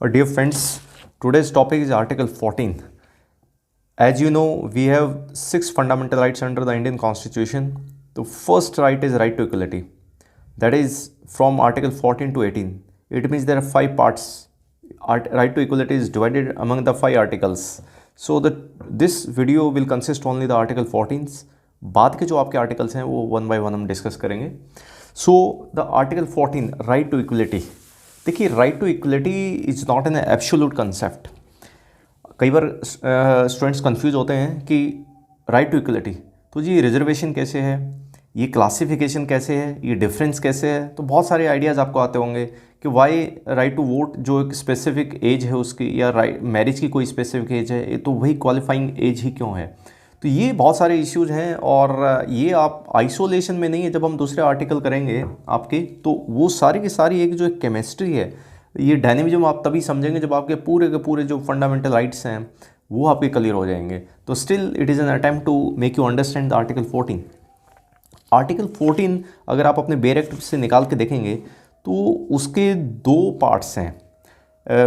Dear friends, today's topic is Article 14. As you know, we have 6 fundamental rights under the Indian Constitution. The first right is right to equality. That is from Article 14 to 18. It means there are 5 parts. Right to equality is divided among the 5 articles. So this video will consist only the Article 14s. बाद के जो आपके articles हैं वो one by one हम discuss करेंगे. So the article 14 right to equality. देखिए, right to equality is not an absolute concept. कई बार स्टूडेंट्स कंफ्यूज होते हैं कि राइट टू इक्वलिटी, तो जी रिजर्वेशन कैसे है, ये क्लासिफिकेशन कैसे है, ये डिफरेंस कैसे है. तो बहुत सारे आइडियाज़ आपको आते होंगे कि वाई राइट टू वोट जो एक स्पेसिफिक एज है उसकी, या राइट मैरिज की कोई स्पेसिफिक एज है, तो वही क्वालिफाइंग एज ही क्यों है. तो ये बहुत सारे इश्यूज हैं और ये आप आइसोलेशन में नहीं है. जब हम दूसरे आर्टिकल करेंगे आपके, तो वो सारी की सारी एक जो एक केमिस्ट्री है, ये डायनेमिज्म आप तभी समझेंगे जब आपके पूरे के पूरे जो फंडामेंटल राइट्स हैं वो आपके क्लियर हो जाएंगे. तो still it is an attempt to make you understand the article 14. Article 14 अगर आप अपने बेयर एक्ट से निकाल के देखेंगे तो उसके 2 पार्ट्स हैं.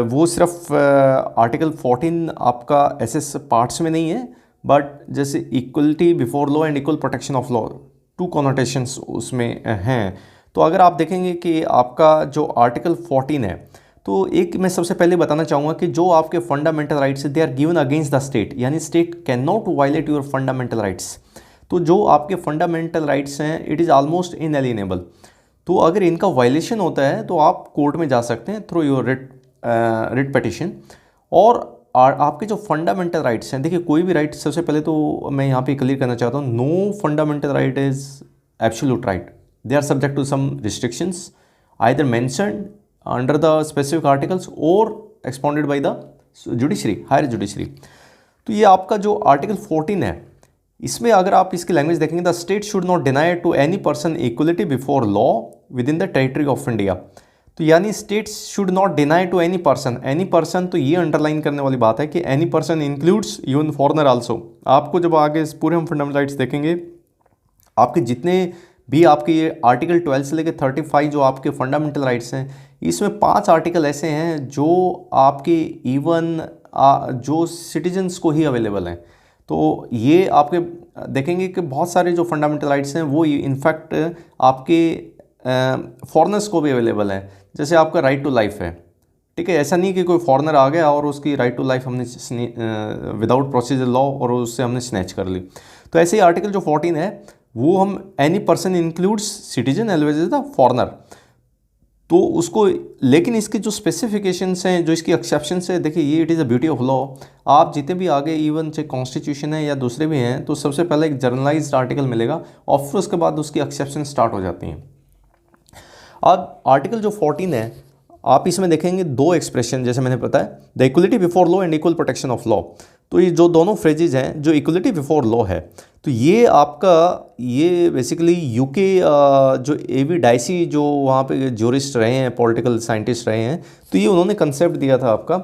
वो सिर्फ आर्टिकल 14 आपका ऐसे पार्ट्स में नहीं है, बट जैसे equality before law and equal protection of law, 2 connotations उसमें हैं. तो अगर आप देखेंगे कि आपका जो आर्टिकल 14 है, तो एक मैं सबसे पहले बताना चाहूँगा कि जो आपके fundamental rights they are given against the state, यानी state can not violate your fundamental rights. तो जो आपके फंडामेंटल राइट्स हैं इट इज़ ऑलमोस्ट इनएलिएनेबल. तो अगर इनका वायलेशन होता है तो आप कोर्ट में जा सकते हैं थ्रू योर रिट पिटिशन. और आपके जो फंडामेंटल राइट्स हैं, देखिए कोई भी राइट, सबसे पहले तो मैं यहाँ पे क्लियर करना चाहता हूँ, no fundamental right is absolute right. They are subject to some restrictions either mentioned under the specific articles और expounded by the judiciary, higher judiciary. तो ये आपका जो आर्टिकल 14 है, इसमें अगर आप इसकी लैंग्वेज देखेंगे, the state should not deny to any person equality before law within the territory of India. तो यानी states should not deny to any person, तो ये अंडरलाइन करने वाली बात है कि any person includes even foreigner also. आपको जब आगे पूरे हम फंडामेंटल राइट्स देखेंगे, आपके जितने भी आपके ये आर्टिकल 12 से लेकर 35 जो आपके फंडामेंटल राइट्स हैं, इसमें 5 आर्टिकल ऐसे हैं जो आपके इवन जो सिटीजन्स को ही अवेलेबल हैं. तो ये आपके देखेंगे कि बहुत सारे जो फंडामेंटल राइट्स हैं वो इनफैक्ट आपके फॉरनर्स को भी अवेलेबल है. जैसे आपका राइट टू लाइफ है, ठीक है. ऐसा नहीं कि कोई फॉरनर आ गया और उसकी राइट टू लाइफ हमने विदाउट प्रोसीजर लॉ और उससे हमने स्नैच कर ली. तो ऐसे ही आर्टिकल जो 14 है वो हम any person includes citizen always is the foreigner. तो उसको, लेकिन इसके जो स्पेसिफिकेशंस हैं, जो इसकी एक्सेप्शंस है, देखिए ये it is a beauty of law. आप जितने भी आगे इवन चाहे कॉन्स्टिट्यूशन है या दूसरे भी हैं, तो सबसे पहले एक जर्नलाइज्ड आर्टिकल मिलेगा और फिर उसके बाद उसकी एक्सेप्शन स्टार्ट हो जाती हैं. अब आर्टिकल जो 14 है, आप इसमें देखेंगे 2 एक्सप्रेशन, जैसे मैंने बताया, the equality before law and equal protection of law. तो ये जो दोनों फ्रेजेज हैं, जो इक्वलिटी बिफोर लॉ है, तो ये आपका ये बेसिकली यूके जो एवी डाइसी जो वहाँ पे ज्यूरिस्ट रहे हैं, पॉलिटिकल साइंटिस्ट रहे हैं, तो ये उन्होंने कंसेप्ट दिया था आपका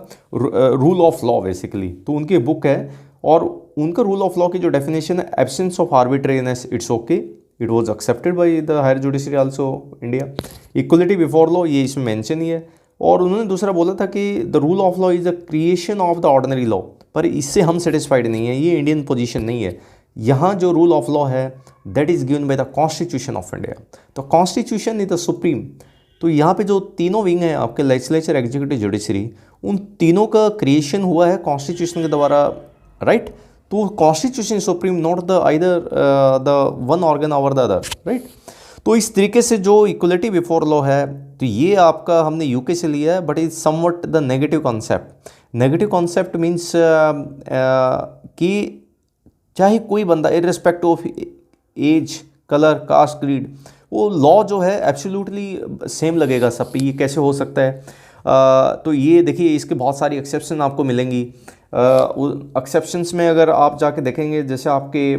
रूल ऑफ लॉ बेसिकली. तो उनकी बुक है और उनका रूल ऑफ लॉ की जो डेफिनेशन है, absence of arbitrariness, it's okay, it was accepted by the higher judiciary also India. Equality before law ये इसमें मेंशन ही है. और उन्होंने दूसरा बोला था कि the rule of law is the creation of the ordinary law. पर इससे हम सेटिस्फाइड नहीं है, ये इंडियन पोजीशन नहीं है. यहाँ जो रूल ऑफ लॉ है that is given by the constitution of India. तो कॉन्स्टिट्यूशन इज द सुप्रीम. तो यहाँ पे जो तीनों विंग हैं आपके, लेजिस्लेचर, एग्जीक्यूटिव, जुडिशरी, उन तीनों का क्रिएशन हुआ है कॉन्स्टिट्यूशन के द्वारा, राइट. तो constitution supreme, not the either the one organ over the other, right. तो इस तरीके से जो इक्वलिटी बिफोर लॉ है, तो ये आपका हमने यूके से लिया है, but is somewhat the negative concept. Negative concept means कि चाहे कोई बंदा irrespective of age, colour, caste, creed, वो लॉ जो है एब्सोल्युटली सेम लगेगा सब पे. ये कैसे हो सकता है? तो ये देखिए, इसके बहुत सारी एक्सेप्शन आपको मिलेंगी. एक्सेप्शंस में अगर आप जाके देखेंगे, जैसे आपके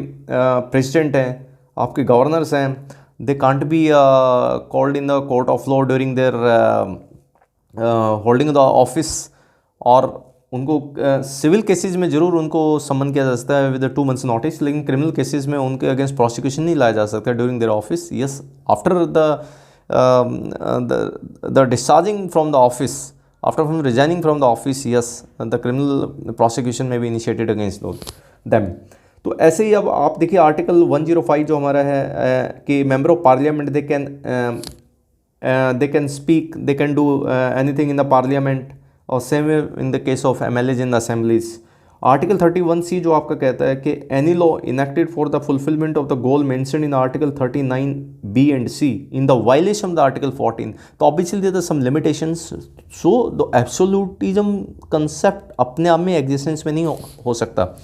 प्रेसिडेंट हैं, आपके गवर्नर्स हैं, दे can't be called in the court of law during their holding the office. और उनको सिविल केसेस में ज़रूर उनको समन किया जा सकता है विद 2 months नोटिस, लेकिन क्रिमिनल केसेस में उनके अगेंस्ट प्रोसिक्यूशन नहीं लाया जा सकता during their office. Yes, after the discharging from the office, After from resigning from the office, yes, the criminal prosecution may be initiated against them. तो ऐसे ही अब आप देखिए आर्टिकल 105 जो हमारा है कि member of parliament they can speak, they can do anything in the parliament, और same in the case of MLAs in the assemblies. Article 31C जो आपका कहता है कि any law enacted for the fulfilment of the goal mentioned in article 39B and C in the violation of the article 14, तो obviously there are some limitations. So the absolutism concept अपने आप में existence में नहीं हो सकता.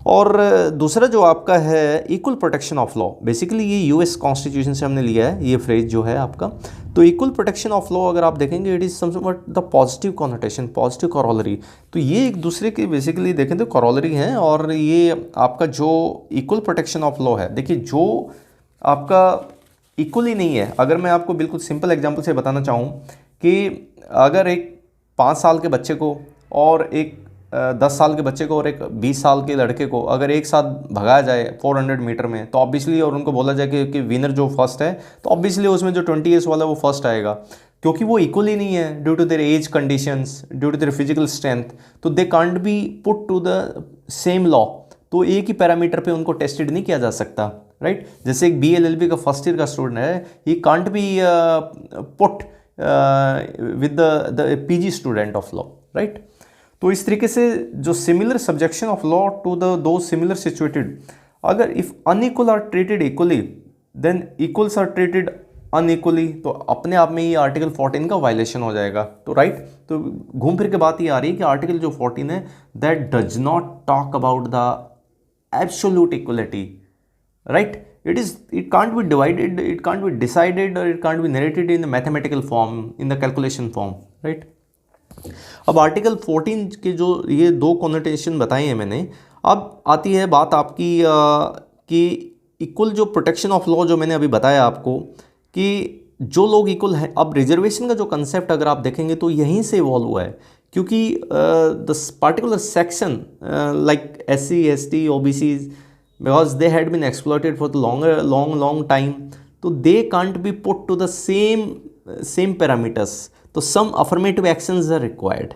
और दूसरा जो आपका है equal protection of law, basically ये यूएस कॉन्स्टिट्यूशन से हमने लिया है ये फ्रेज जो है आपका. तो इक्वल प्रोटेक्शन ऑफ लॉ अगर आप देखेंगे it is somewhat the positive connotation, positive corollary. तो ये एक दूसरे के बेसिकली देखें तो कॉरोलरी हैं. और ये आपका जो इक्वल प्रोटेक्शन ऑफ लॉ है, देखिए जो आपका इक्वली नहीं है, अगर मैं आपको बिल्कुल सिंपल एग्जांपल से बताना चाहूँ कि अगर एक 5 साल के बच्चे को और एक 10 साल के बच्चे को और एक 20 साल के लड़के को अगर एक साथ भगाया जाए 400 मीटर में, तो ऑब्वियसली और उनको बोला जाए कि विनर जो फर्स्ट है, तो ऑब्वियसली उसमें जो 20 ईयर्स वाला वो फर्स्ट आएगा, क्योंकि वो इक्वली नहीं है due to their age conditions, due to their physical strength. तो they can't be put to the same law. तो एक ही पैरामीटर पे उनको टेस्टेड नहीं किया जा सकता, राइट. जैसे एक BLLB का फर्स्ट ईयर का स्टूडेंट है, he can't be put with the PG student of law, right. तो इस तरीके से जो similar subjection of law to the two similar situated, अगर if unequal are treated equally then equals are treated unequally, तो अपने आप में ये आर्टिकल 14 का वायलेशन हो जाएगा. तो राइट, तो घूम फिर के बात ये आ रही है कि आर्टिकल जो 14 है that does not talk about the absolute equality, right. it can't be divided, it can't be decided, or it can't be narrated in the mathematical form, in the calculation form, right. अब article 14 के जो ये दो connotation बताए हैं मैंने, अब आती है बात आपकी कि इक्वल जो प्रोटेक्शन ऑफ लॉ जो मैंने अभी बताया आपको कि जो लोग इक्वल हैं. अब रिजर्वेशन का जो कंसेप्ट अगर आप देखेंगे तो यहीं से इवॉल्व हुआ है, क्योंकि the particular section like SC ST OBCs because they had been exploited for the long time, so they can't be put to the same parameters. So some affirmative actions are required.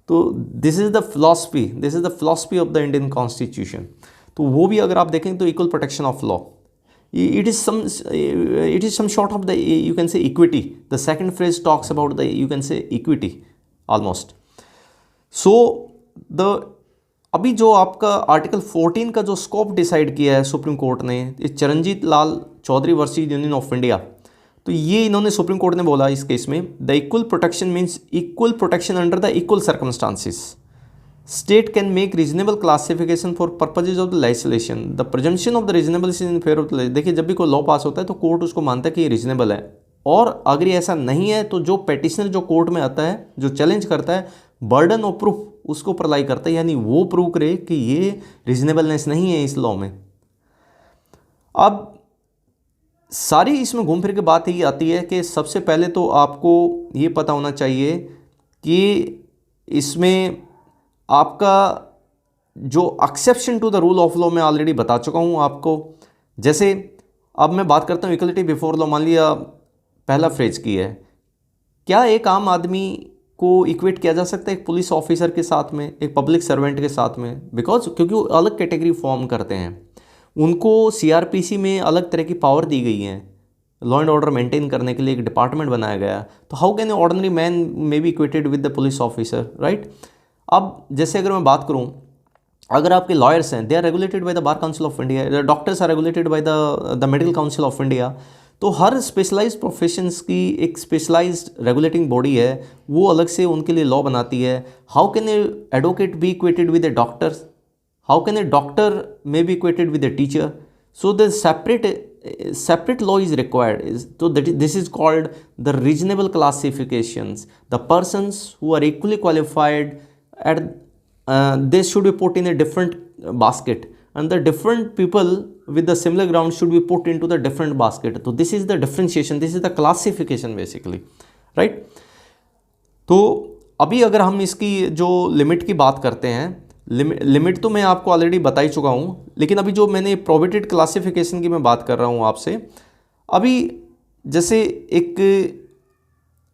So this is the philosophy of the Indian Constitution. तो वो भी अगर आप देखें तो equal protection of law, it is some sort of the, you can say, equity. The second phrase talks about the, you can say, equity almost. So the अभी जो आपका आर्टिकल 14 का जो स्कोप डिसाइड किया है सुप्रीम कोर्ट ने, Charanjit Lal Chowdhury versus Union of India, तो ये इन्होंने सुप्रीम कोर्ट ने बोला इस केस में the equal protection means equal protection under the equal circumstances. State can make reasonable classification for purposes of the legislation. The presumption of the reasonable in favour of the, देखिए जब भी कोई law पास होता है तो court उसको मानता है कि ये रीजनेबल है, और अगर ये ऐसा नहीं है तो जो पेटिशनर जो कोर्ट में आता है, जो चैलेंज करता है, बर्डन ऑफ प्रूफ उसको अप्लाई करता है, यानी वो प्रूव करे कि ये रीजनेबलनेस नहीं है इस लॉ में. अब सारी इसमें घूम फिर के बात ये आती है कि सबसे पहले तो आपको ये पता होना चाहिए कि इसमें आपका जो exception to the rule of law मैं ऑलरेडी बता चुका हूँ आपको. जैसे अब मैं बात करता हूँ इक्वलिटी बिफोर लॉ, मान लिया पहला फ्रेज की है, क्या एक आम आदमी को इक्वेट किया जा सकता है एक पुलिस ऑफिसर के साथ में, एक पब्लिक सर्वेंट के साथ में? बिकॉज क्योंकि वो अलग कैटेगरी फॉर्म करते हैं, उनको CRPC में अलग तरह की पावर दी गई है, लॉ एंड ऑर्डर मेंटेन करने के लिए एक डिपार्टमेंट बनाया गया. तो how can a ordinary man may be equated with the police officer, right. अब जैसे अगर मैं बात करूँ, अगर आपके लॉयर्स हैं, they are regulated by the Bar Council of India, doctors are regulated by the Medical Council of India. तो हर स्पेशलाइज्ड प्रोफेशंस की एक स्पेशलाइज्ड रेगुलेटिंग बॉडी है, वो अलग से उनके लिए लॉ बनाती है. How can a advocate be equated with A doctor? How can a doctor may be equated with a teacher? So the separate law is required. So this is called the reasonable classifications. The persons who are equally qualified they should be put in a different basket, and the different people with the similar ground should be put into the different basket. So this is the differentiation, this is the classification basically, right. तो अभी अगर हम इसकी जो limit की बात करते हैं, लिमिट तो मैं आपको ऑलरेडी बता ही चुका हूँ, लेकिन अभी जो मैंने प्रोबेटेड क्लासिफिकेशन की मैं बात कर रहा हूँ आपसे. अभी जैसे एक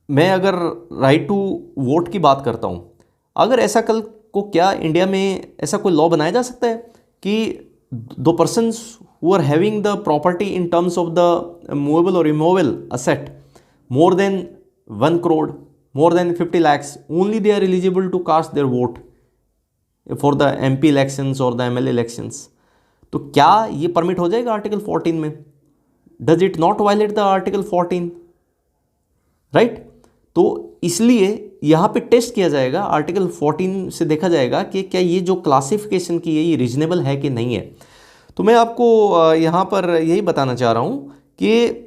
मैं अगर राइट टू वोट की बात करता हूँ, अगर ऐसा कल को क्या इंडिया में ऐसा कोई लॉ बनाया जा सकता है कि दो persons who are having the property in terms of the movable और immovable asset more than 1 crore, more than 50 lakhs, only they are eligible to cast their vote for the MP elections or the MLA elections. तो क्या ये permit हो जाएगा article 14 में? Does it not violate the article 14? Right? तो इसलिए यहाँ पे टेस्ट किया जाएगा, आर्टिकल 14 से देखा जाएगा कि क्या ये जो क्लासिफिकेशन की है ये रीजनेबल है कि नहीं है। तो मैं आपको यहाँ पर यही बताना चाह रहा हूँ कि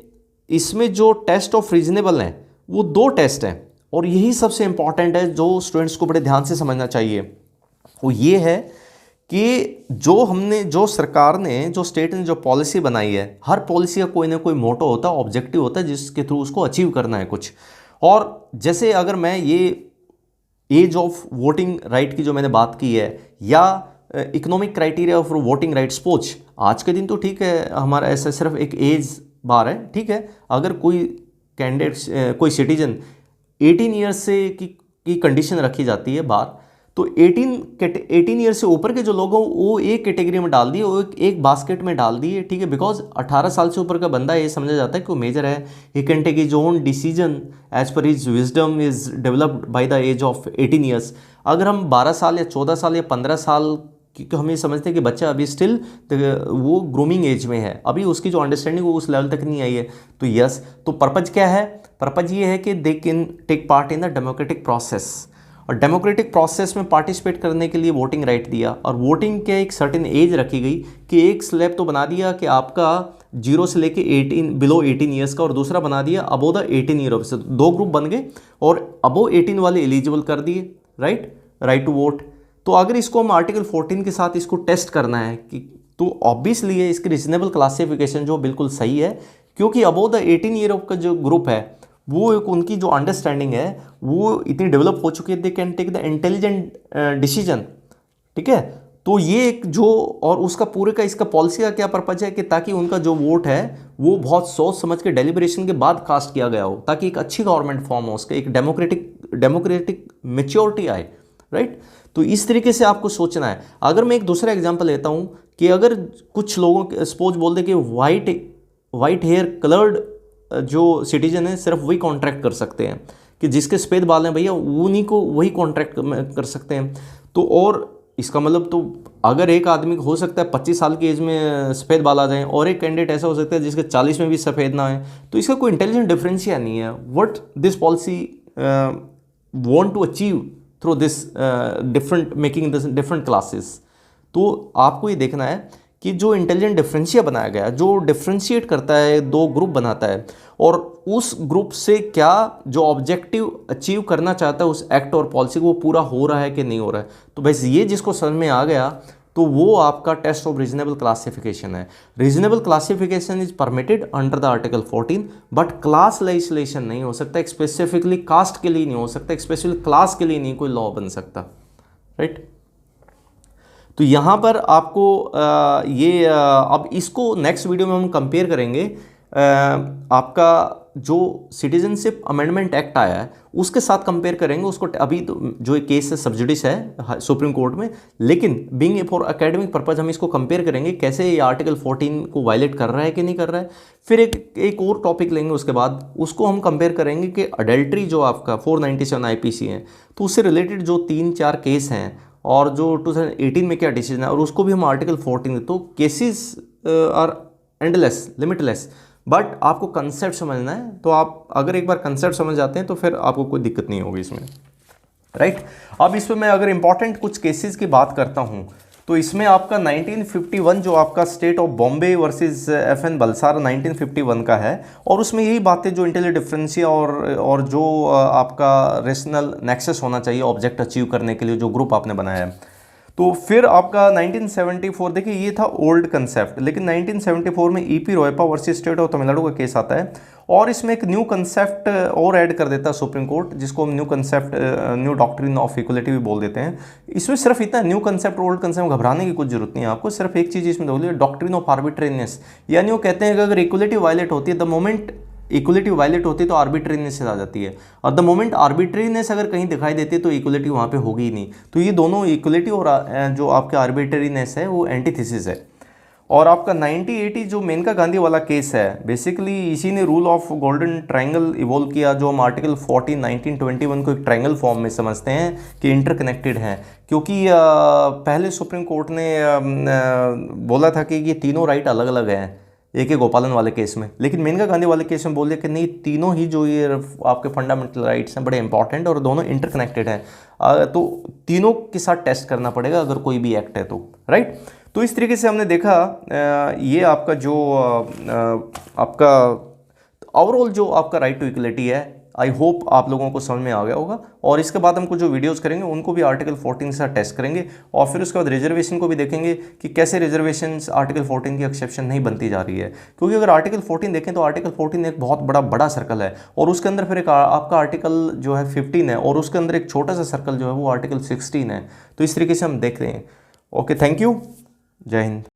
इसमें जो टेस्ट ऑफ रीजनेबल हैं वो 2 टेस्ट हैं, और यही सबसे इंपॉर्टेंट है जो स्टूडेंट्स को बड़े ध्यान से समझना चाहिए। वो ये है कि जो सरकार ने, जो स्टेट ने जो पॉलिसी बनाई है, हर पॉलिसी का कोई ना कोई मोटो होता है, ऑब्जेक्टिव होता है जिसके थ्रू उसको अचीव करना है कुछ। और जैसे अगर मैं ये एज ऑफ वोटिंग राइट की जो मैंने बात की है, या economic criteria of voting right, suppose आज के दिन तो ठीक है हमारा ऐसा सिर्फ एक एज बार है, ठीक है। अगर कोई कैंडिडेट, कोई सिटीजन 18 ईयर्स से की कंडीशन रखी जाती है बार, तो 18 ईयर से ऊपर के जो लोग हों वो एक कैटेगरी में डाल दिए, वो एक बास्केट में डाल दिए, ठीक है। बिकॉज 18 साल से ऊपर का बंदा ये समझा जाता है कि वो मेजर है, he can take his own decision as per his wisdom is developed by the age of 18 years. अगर हम 12 साल या 14 साल या 15 साल, क्योंकि हम ये समझते हैं कि बच्चा अभी स्टिल वो ग्रूमिंग एज में है, अभी उसकी जो अंडरस्टैंडिंग वो उस लेवल तक नहीं आई है, तो यस, तो पर्पज क्या है? पर्पज ये है कि they can take part in the democratic process, और डेमोक्रेटिक प्रोसेस में पार्टिसिपेट करने के लिए वोटिंग राइट दिया, और वोटिंग के एक सर्टेन एज रखी गई कि एक स्लैब तो बना दिया कि आपका 0 से लेके 18 बिलो 18 ईयर्स का, और दूसरा बना दिया अबो द 18 ईयर से, 2 ग्रुप बन गए और अबो 18 वाले एलिजिबल कर दिए, राइट टू वोट। तो अगर इसको हम आर्टिकल 14 के साथ इसको टेस्ट करना है कि, तो ऑब्वियसली है इसकी रीजनेबल क्लासिफिकेशन जो बिल्कुल सही है, क्योंकि अबव द 18 ईयर का जो ग्रुप है वो एक उनकी जो अंडरस्टैंडिंग है वो इतनी डेवलप हो चुकी है, they can take the intelligent decision, ठीक है। तो ये एक जो, और उसका पूरे का इसका पॉलिसी का क्या पर्पज है कि ताकि उनका जो वोट है वो बहुत सोच समझ के डेलिब्रेशन के बाद कास्ट किया गया हो, ताकि एक अच्छी गवर्नमेंट फॉर्म हो, उसका एक डेमोक्रेटिक मेच्योरिटी आए, राइट। तो इस तरीके से आपको सोचना है। अगर मैं एक दूसरा एग्जांपल लेता हूं कि अगर कुछ लोगों के सपोज बोल दे कि वाइट हेयर कलर्ड जो सिटीजन है सिर्फ वही कॉन्ट्रैक्ट कर सकते हैं, कि जिसके सफ़ेद बाल हैं भैया उन्हीं को वही कॉन्ट्रैक्ट कर सकते हैं। तो और इसका मतलब, तो अगर एक आदमी हो सकता है 25 साल की एज में सफ़ेद बाल आ जाएं, और एक कैंडिडेट ऐसा हो सकता है जिसके 40 में भी सफ़ेद ना है, तो इसका कोई इंटेलिजेंट डिफरेंशिया नहीं है। What this policy want to achieve through this different making this different classes. तो आपको ये देखना है कि जो इंटेलिजेंट डिफरेंशिया बनाया गया है, जो डिफरेंशिएट करता है, 2 ग्रुप बनाता है, और उस ग्रुप से क्या जो ऑब्जेक्टिव अचीव करना चाहता है उस एक्ट और पॉलिसी को, वो पूरा हो रहा है कि नहीं हो रहा है। तो बस ये जिसको समझ में आ गया तो वो आपका टेस्ट ऑफ रीजनेबल क्लासिफिकेशन है। Reasonable classification is permitted under the article 14, but class legislation नहीं हो सकता, एक स्पेसिफिकली कास्ट के लिए नहीं हो सकता, एक स्पेसिफिक क्लास के लिए नहीं कोई लॉ बन सकता, राइट। तो यहाँ पर आपको अब इसको नेक्स्ट वीडियो में हम कंपेयर करेंगे आपका जो सिटीजनशिप अमेंडमेंट एक्ट आया है उसके साथ कंपेयर करेंगे उसको। अभी तो जो एक केस है सब जुडिस है सुप्रीम कोर्ट में, लेकिन बीइंग फॉर एकेडमिक पर्पज हम इसको कंपेयर करेंगे कैसे ये आर्टिकल 14 को वायलेट कर रहा है कि नहीं कर रहा है। फिर एक और टॉपिक लेंगे उसके बाद, उसको हम कंपेयर करेंगे कि अडल्ट्री जो आपका 497 IPC है तो उससे रिलेटेड जो 3-4 केस हैं और जो 2018 में क्या डिसीजन है, और उसको भी हम आर्टिकल 14। तो cases are endless, limitless, but आपको कंसेप्ट समझना है। तो आप अगर एक बार कंसेप्ट समझ जाते हैं तो फिर आपको कोई दिक्कत नहीं होगी इसमें, राइट। अब इसमें मैं अगर इंपॉर्टेंट कुछ केसेस की बात करता हूँ तो इसमें आपका 1951 जो आपका state of Bombay versus FN Balsar 1951 का है, और उसमें यही बातें जो इंटेलिजेंट डिफरेंशिया और जो आपका रेशनल नेक्सस होना चाहिए ऑब्जेक्ट अचीव करने के लिए जो ग्रुप आपने बनाया है। तो फिर आपका 1974 देखिए ये था ओल्ड कंसेप्ट, लेकिन 1974 में EP Royappa versus state of Tamil Nadu का केस आता है, और इसमें एक न्यू कंसेप्ट और ऐड कर देता है सुप्रीम कोर्ट, जिसको हम new concept, new doctrine of equality भी बोल देते हैं। इसमें सिर्फ इतना न्यू कंसेप्ट ओल्ड कंसेप्ट घबराने की कुछ जरूरत नहीं है आपको, सिर्फ एक चीज़ इसमें बोलिए डॉक्ट्रिन ऑफ आर्बिट्रेरियसनेस, यानी वो कहते हैं कि अगर इक्वलिटी वायलेट होती है द मोमेंट इक्वलिटी वायलेट होती है तो आर्बिट्रेरीनेस आ जाती है, और द मोमेंट आर्बिट्रेरीनेस अगर कहीं दिखाई देती है तो इक्वलिटी वहाँ पे होगी ही नहीं। तो ये दोनों इक्वलिटी और जो आपका आर्बिट्रेरीनेस है वो एंटीथेसिस है। और आपका 90-80 जो मेनका गांधी वाला केस है, बेसिकली इसी ने rule of golden triangle evolve किया, जो हम आर्टिकल 14 1921 को एक ट्रायंगल फॉर्म में समझते हैं कि इंटरकनेक्टेड हैं, क्योंकि पहले सुप्रीम कोर्ट ने बोला था कि ये तीनों राइट अलग अलग हैं AK गोपालन वाले केस में, लेकिन मेनका गांधी वाले केस में बोल दिया कि नहीं, तीनों ही जो ये आपके फंडामेंटल राइट्स हैं बड़े इंपॉर्टेंट और दोनों इंटरकनेक्टेड हैं, तो तीनों के साथ टेस्ट करना पड़ेगा अगर कोई भी एक्ट है तो, राइट। तो इस तरीके से हमने देखा ये आपका जो आपका ओवरऑल जो आपका राइट टू इक्वलिटी है, आई होप आप लोगों को समझ में आ गया होगा। और इसके बाद हमको जो वीडियोस करेंगे उनको भी आर्टिकल 14 से टेस्ट करेंगे, और फिर उसके बाद रिजर्वेशन को भी देखेंगे कि कैसे रिजर्वेशंस आर्टिकल 14 की एक्सेप्शन नहीं बनती जा रही है। क्योंकि अगर आर्टिकल 14 देखें तो आर्टिकल 14 एक बहुत बड़ा सर्कल है, और उसके अंदर फिर एक आपका आर्टिकल जो है 15 है, और उसके अंदर एक छोटा सा सर्कल जो है वो आर्टिकल 16 है। तो इस तरीके से हम देख रहे हैं। ओके, थैंक यू, जय हिंद।